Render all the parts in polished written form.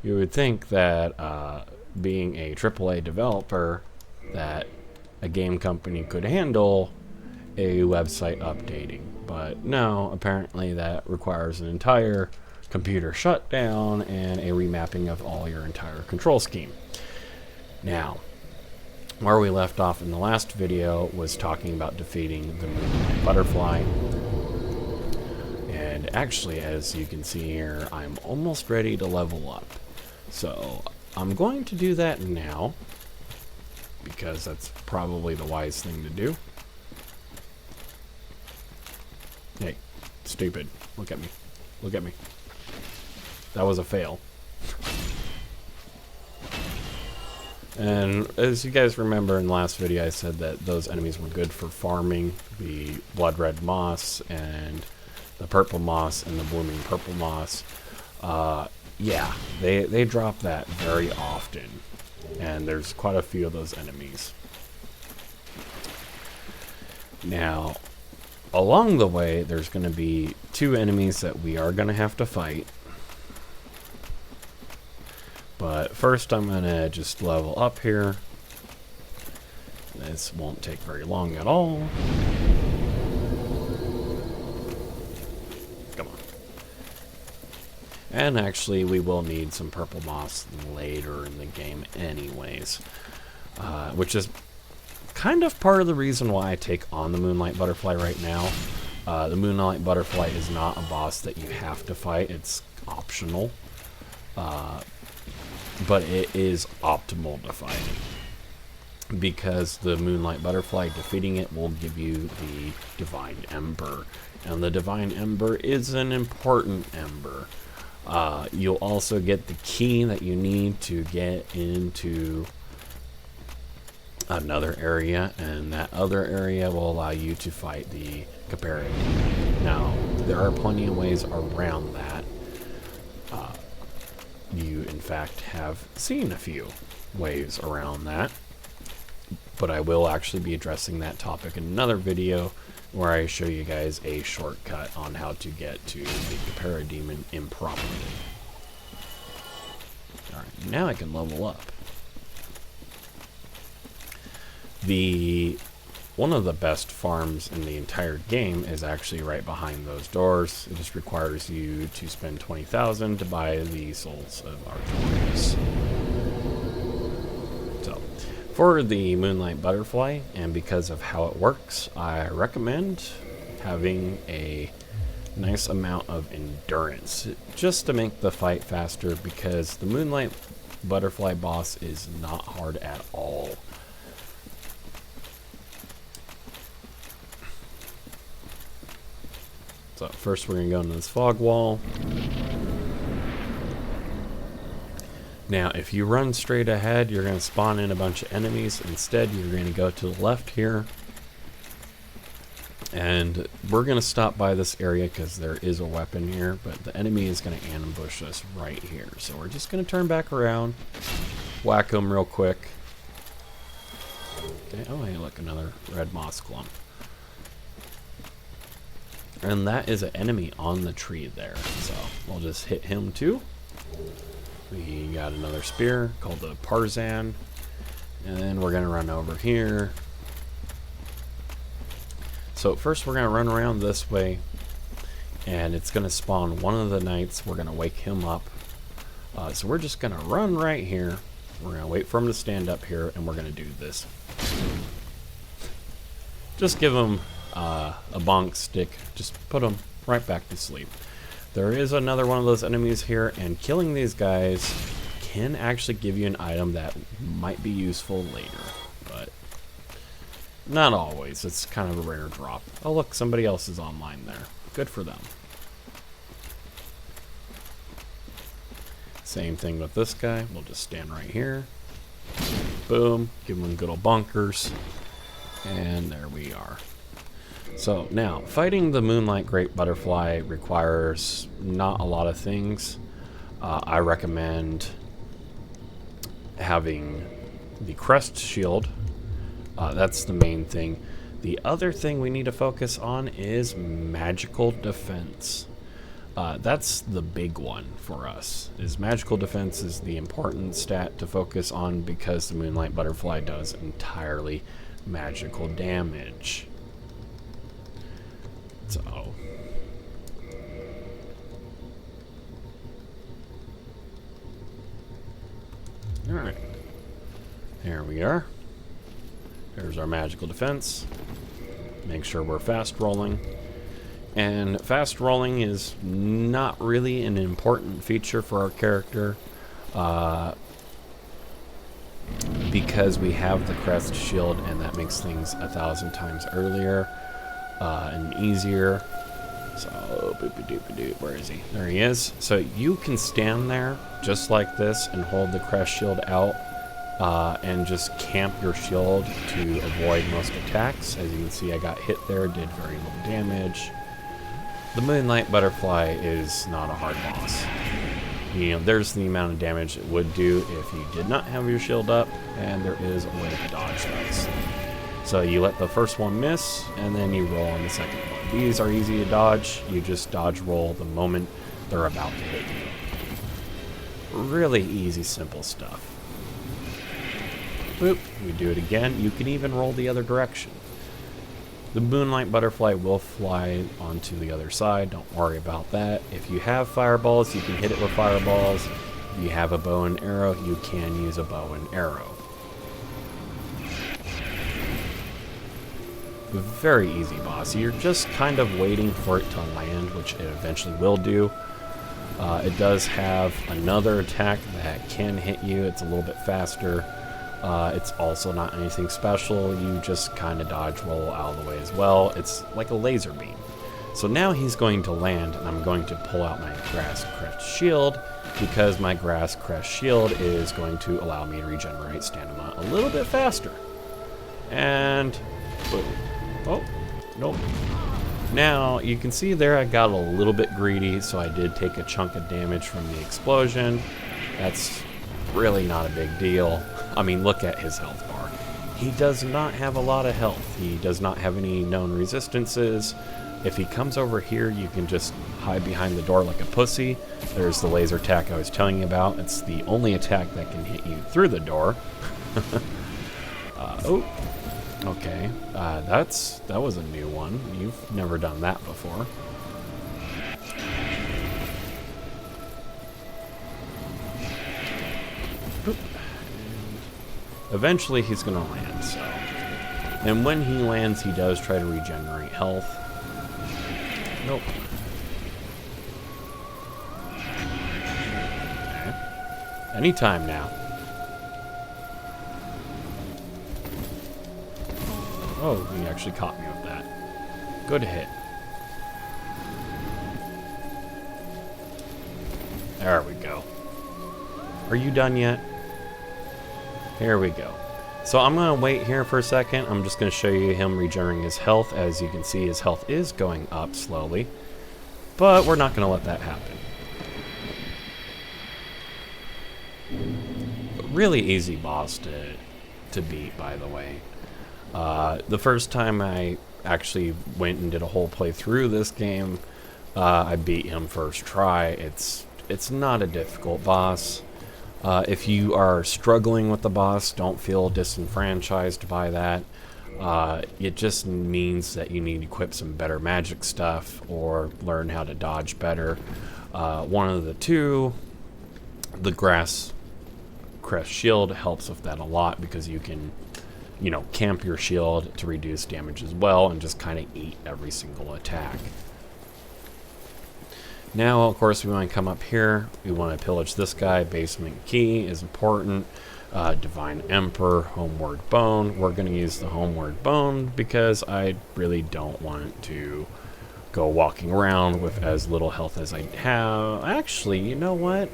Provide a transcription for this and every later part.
You would think that being a AAA developer, that a game company could handle a website updating. But no, apparently that requires an entire computer shutdown and a remapping of all your entire control scheme. Now, where we left off in the last video was talking about defeating the moonlight butterfly. And actually, as you can see here, I'm almost ready to level up. So I'm going to do that now, because that's probably the wise thing to do. Hey, stupid. Look at me. Look at me. That was a fail. And as you guys remember in the last video, I said that those enemies were good for farming the blood red moss and the purple moss and the blooming purple moss. Yeah, they drop that very often, and there's quite a few of those enemies. Now, along the way, there's going to be two enemies that we are going to have to fight. But first, I'm going to just level up here. This won't take very long at all. Come on. And actually, we will need some purple moss later in the game anyways. Which is kind of part of the reason why I take on the moonlight butterfly right now. The moonlight butterfly is not a boss that you have to fight. It's optional. But it is optimal to fight, because the moonlight butterfly, defeating it will give you the divine ember, and the divine ember is an important ember. You'll also get the key that you need to get into another area, and that other area will allow you to fight the Capera. Now, there are plenty of ways around that. You, in fact, have seen a few ways around that, but I will actually be addressing that topic in another video where I show you guys a shortcut on how to get to the Capera demon improperly. Alright, now I can level up. One of the best farms in the entire game is actually right behind those doors. It just requires you to spend 20,000 to buy the souls of Artorias. So, for the moonlight butterfly, and because of how it works, I recommend having a nice amount of endurance, just to make the fight faster, because the moonlight butterfly boss is not hard at all. So first we're going to go into this fog wall. Now if you run straight ahead, you're going to spawn in a bunch of enemies. Instead, you're going to go to the left here. And we're going to stop by this area because there is a weapon here, but the enemy is going to ambush us right here. So we're just going to turn back around, whack them real quick. Okay, oh hey, look, another red moss clump. And that is an enemy on the tree there, so we'll just hit him too. We got another spear called the Parzan, and then we're going to run over here. So first we're going to run around this way, and it's going to spawn one of the knights. We're going to wake him up. So we're just going to run right here. We're going to wait for him to stand up here, and we're going to do this. Just give him a bonk stick, just put them right back to sleep. There is another one of those enemies here, and killing these guys can actually give you an item that might be useful later, but not always. It's kind of a rare drop. Oh look, somebody else is online there. Good for them. Same thing with this guy. We'll just stand right here. Boom, give him good old bunkers, and there we are. So now, fighting the moonlight great butterfly requires not a lot of things. I recommend having the crest shield. That's the main thing. The other thing we need to focus on is magical defense. That's the big one for us. Is magical defense is the important stat to focus on because the Moonlight Butterfly does entirely magical damage. So alright. Here we are. There's our magical defense. Make sure we're fast rolling. And fast rolling is not really an important feature for our character because we have the crest shield, and that makes things 1,000 times earlier and easier. So, boop-a-doop-a-doop, where is he? There he is. So you can stand there just like this and hold the crest shield out and just camp your shield to avoid most attacks. As you can see, I got hit there, did very little damage. The Moonlight Butterfly is not a hard boss. You know, there's the amount of damage it would do if you did not have your shield up, and there is a way to dodge those. So you let the first one miss, and then you roll on the second one. These are easy to dodge. You just dodge roll the moment they're about to hit you. Really easy, simple stuff. Boop, we do it again. You can even roll the other direction. The Moonlight Butterfly will fly onto the other side. Don't worry about that. If you have fireballs, you can hit it with fireballs. If you have a bow and arrow, you can use a bow and arrow. Very easy boss. You're just kind of waiting for it to land, which it eventually will do. It does have another attack that can hit you. It's a little bit faster. It's also not anything special. You just kind of dodge roll out of the way as well. It's like a laser beam. So now he's going to land, and I'm going to pull out my grass crest shield because my grass crest shield is going to allow me to regenerate stamina a little bit faster. And oh, nope. Now you can see there I got a little bit greedy, so I did take a chunk of damage from the explosion. That's really not a big deal. I mean, look at his health bar. He does not have a lot of health. He does not have any known resistances. If he comes over here, you can just hide behind the door like a pussy. There's the laser attack I was telling you about. It's the only attack that can hit you through the door. Oh, okay. That was a new one. You've never done that before. Oop. Eventually he's going to land, so. And when he lands, he does try to regenerate health. Nope. Okay. Anytime now. Oh, he actually caught me with that. Good hit. There we go. Are you done yet? Here we go. So I'm going to wait here for a second. I'm just going to show you him regenerating his health. As you can see, his health is going up slowly. But we're not going to let that happen. Really easy boss to beat, by the way. The first time I actually went and did a whole playthrough this game, I beat him first try. It's not a difficult boss. If you are struggling with the boss, don't feel disenfranchised by that. It just means that you need to equip some better magic stuff or learn how to dodge better. One of the two, the grass crest shield helps with that a lot because you can, you know, camp your shield to reduce damage as well and just kind of eat every single attack. Now, of course, we want to come up here. We want to pillage this guy. Basement key is important. Divine Emperor, Homeward Bone. We're going to use the Homeward Bone because I really don't want to go walking around with as little health as I have. Actually, you know what?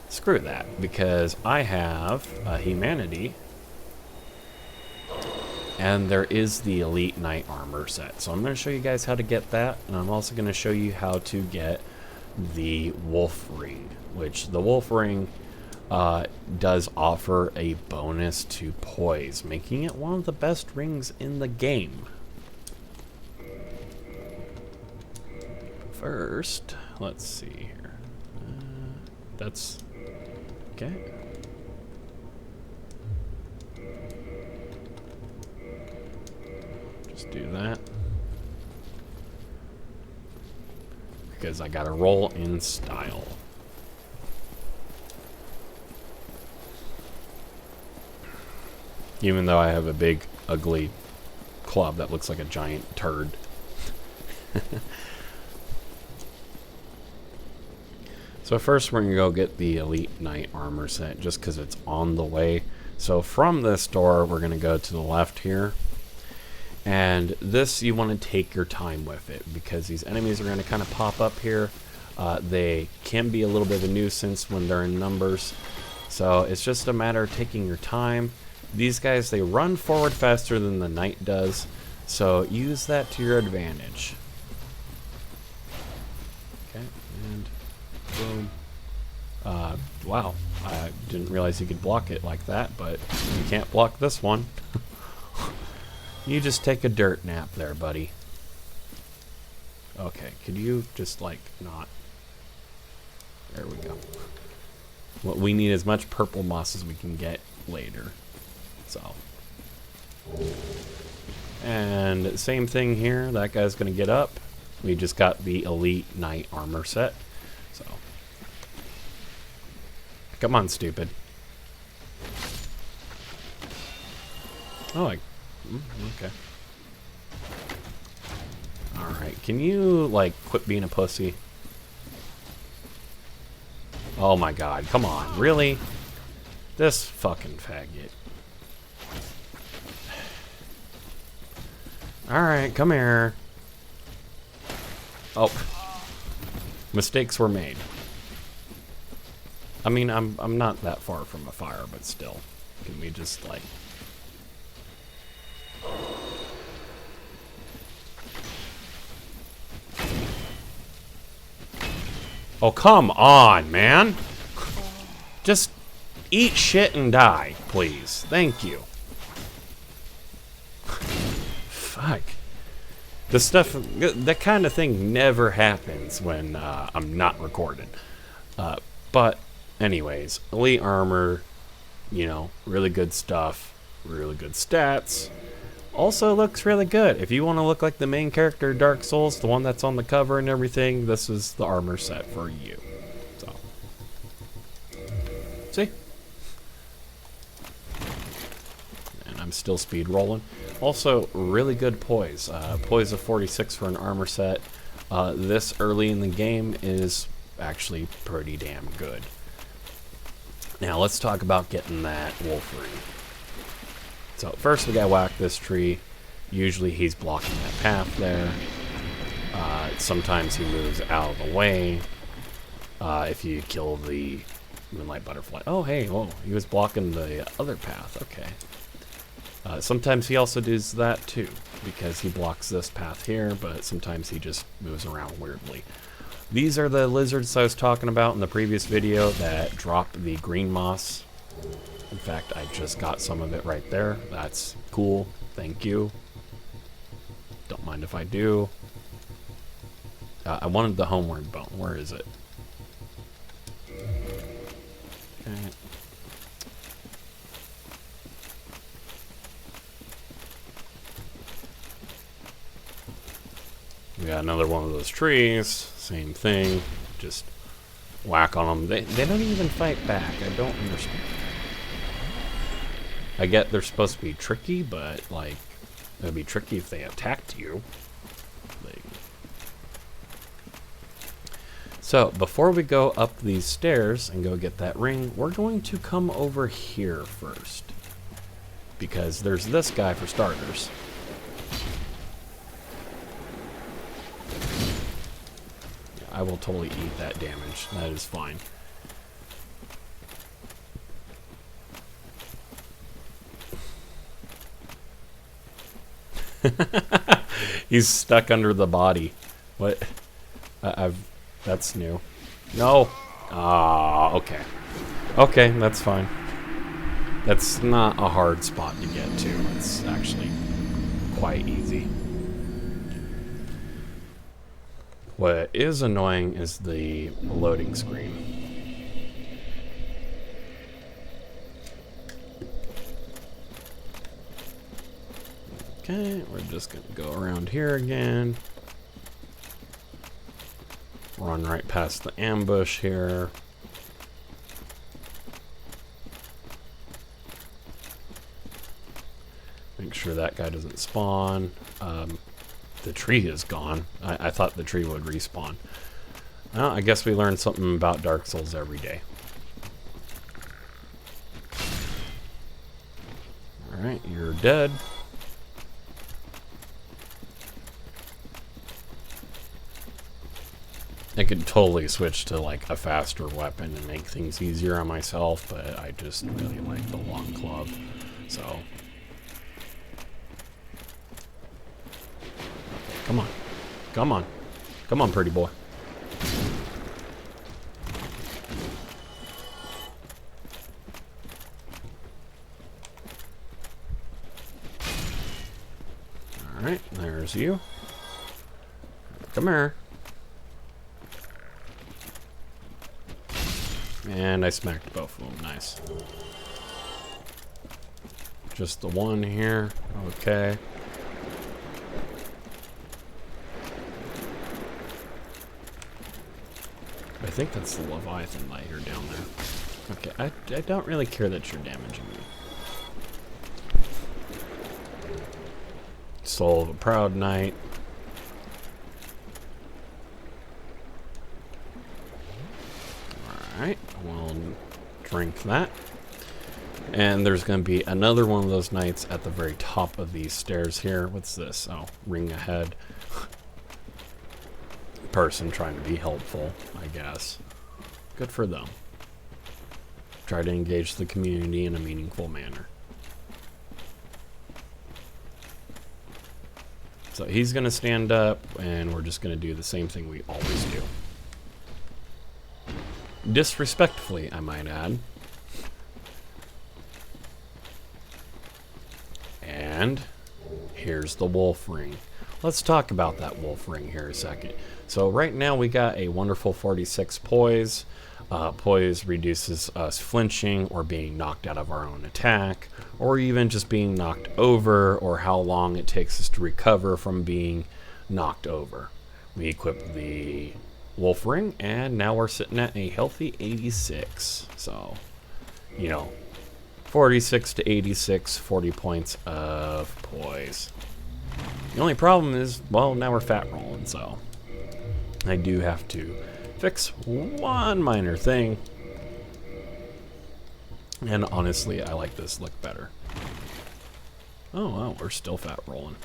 Screw that, because I have Humanity. And there is the Elite Knight Armor set. So I'm going to show you guys how to get that. And I'm also going to show you how to get the Wolf Ring, which the Wolf Ring does offer a bonus to poise, making it one of the best rings in the game. First, let's see here. That's okay. Just do that. Because I gotta roll in style. Even though I have a big, ugly club that looks like a giant turd. So first we're going to go get the Elite Knight armor set just because it's on the way. So from this door we're going to go to the left here. And this, you want to take your time with it because these enemies are going to kind of pop up here. They can be a little bit of a nuisance when they're in numbers. So it's just a matter of taking your time. These guys, they run forward faster than the knight does. So use that to your advantage. Okay, and boom. Wow, I didn't realize you could block it like that, but you can't block this one. You just take a dirt nap there, buddy. Okay, could you just, like, not... There we go. What we need as much purple moss as we can get later. So. And same thing here. That guy's going to get up. We just got the Elite Knight armor set. So. Come on, stupid. Oh, okay. Alright, can you, like, quit being a pussy? Oh my god, come on, really? This fucking faggot. Alright, come here. Oh. Mistakes were made. I mean, I'm not that far from a fire, but still. Can we just, like... Oh, come on, man. Just eat shit and die, please. Thank you. Fuck. The stuff, that kind of thing never happens when I'm not recording. But anyways, elite armor, you know, really good stuff, really good stats. Also looks really good. If you want to look like the main character of Dark Souls, the one that's on the cover and everything, this is the armor set for you. So, see? And I'm still speed rolling. Also, really good poise. Poise of 46 for an armor set. This early in the game is actually pretty damn good. Now let's talk about getting that wolf ring. So first we gotta whack this tree. Usually he's blocking that path there. Sometimes he moves out of the way. If you kill the moonlight butterfly. Oh hey, oh, he was blocking the other path. Okay. Sometimes he also does that too, because he blocks this path here, but sometimes he just moves around weirdly. These are the lizards I was talking about in the previous video that drop the green moss. In fact, I just got some of it right there. That's cool. Thank you. Don't mind if I do. I wanted the homeward bone. Where is it? Okay. We got another one of those trees. Same thing. Just whack on them. They don't even fight back. I don't understand. I get they're supposed to be tricky, but, like, it would be tricky if they attacked you. Like. So, before we go up these stairs and go get that ring, we're going to come over here first. Because there's this guy for starters. I will totally eat that damage. That is fine. He's stuck under the body. What? That's new. No. Ah, okay. Okay, that's fine. That's not a hard spot to get to. It's actually quite easy. What is annoying is the loading screen. Okay, we're just gonna go around here again. Run right past the ambush here. Make sure that guy doesn't spawn. The tree is gone. I thought the tree would respawn. Well, I guess we learned something about Dark Souls every day. Alright, you're dead. I could totally switch to like a faster weapon and make things easier on myself, but I just really like the long club. So, come on, come on, come on, pretty boy. All right, there's you. Come here. And I smacked both of them. Nice. Just the one here. Okay. I think that's the Leviathan light here down there. Okay, I don't really care that you're damaging me. Soul of a Proud Knight. Alright, we'll drink that. And there's going to be another one of those knights at the very top of these stairs here. What's this? Oh, ring ahead. Person trying to be helpful, I guess. Good for them. Try to engage the community in a meaningful manner. So he's going to stand up, and we're just going to do the same thing we always do. Disrespectfully, I might add. And here's the wolf ring. Let's talk about that wolf ring here a second. So right now we got a wonderful 46 poise. Poise reduces us flinching or being knocked out of our own attack, or even just being knocked over, or how long it takes us to recover from being knocked over. We equip the wolf ring, and now we're sitting at a healthy 86. So, you know, 46 to 86, 40 points of poise. The only problem is, well, now we're fat rolling, so I do have to fix one minor thing. And honestly, I like this look better. Oh, wow, we're still fat rolling.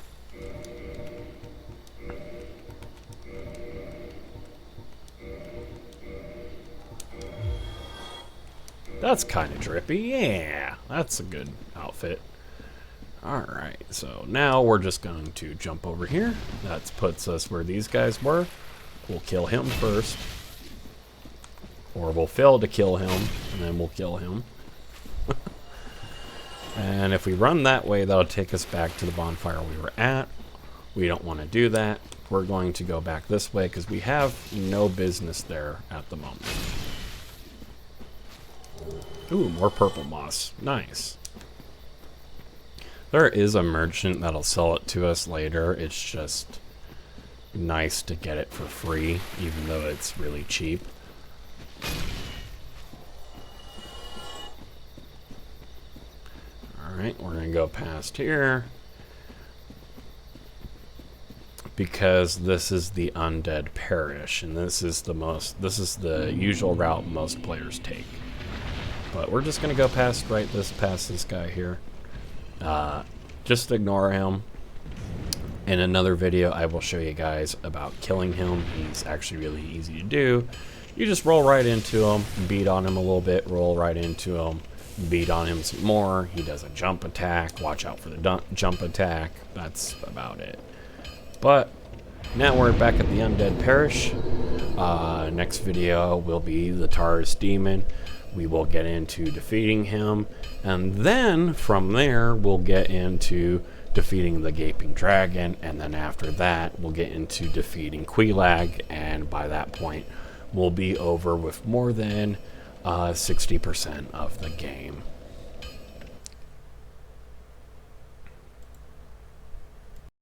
That's kind of drippy. Yeah, that's a good outfit. Alright, so now we're just going to jump over here. That puts us where these guys were. We'll kill him first. Or we'll fail to kill him, and then we'll kill him. And if we run that way, that'll take us back to the bonfire we were at. We don't want to do that. We're going to go back this way because we have no business there at the moment. Ooh, more purple moss. Nice. There is a merchant that'll sell it to us later. It's just nice to get it for free, even though it's really cheap. Alright, we're gonna go past here. Because this is the Undead Parish, and this is the usual route most players take. But we're just gonna go past this guy here. Just ignore him. In another video, I will show you guys about killing him. He's actually really easy to do. You just roll right into him, beat on him a little bit, roll right into him, beat on him some more. He does a jump attack. Watch out for the jump attack. That's about it. But now we're back at the Undead Parish. Next video will be the Taurus Demon. We will get into defeating him, and then from there we'll get into defeating the Gaping Dragon, and then after that, we'll get into defeating Quelaag, and by that point, we'll be over with more than 60% of the game.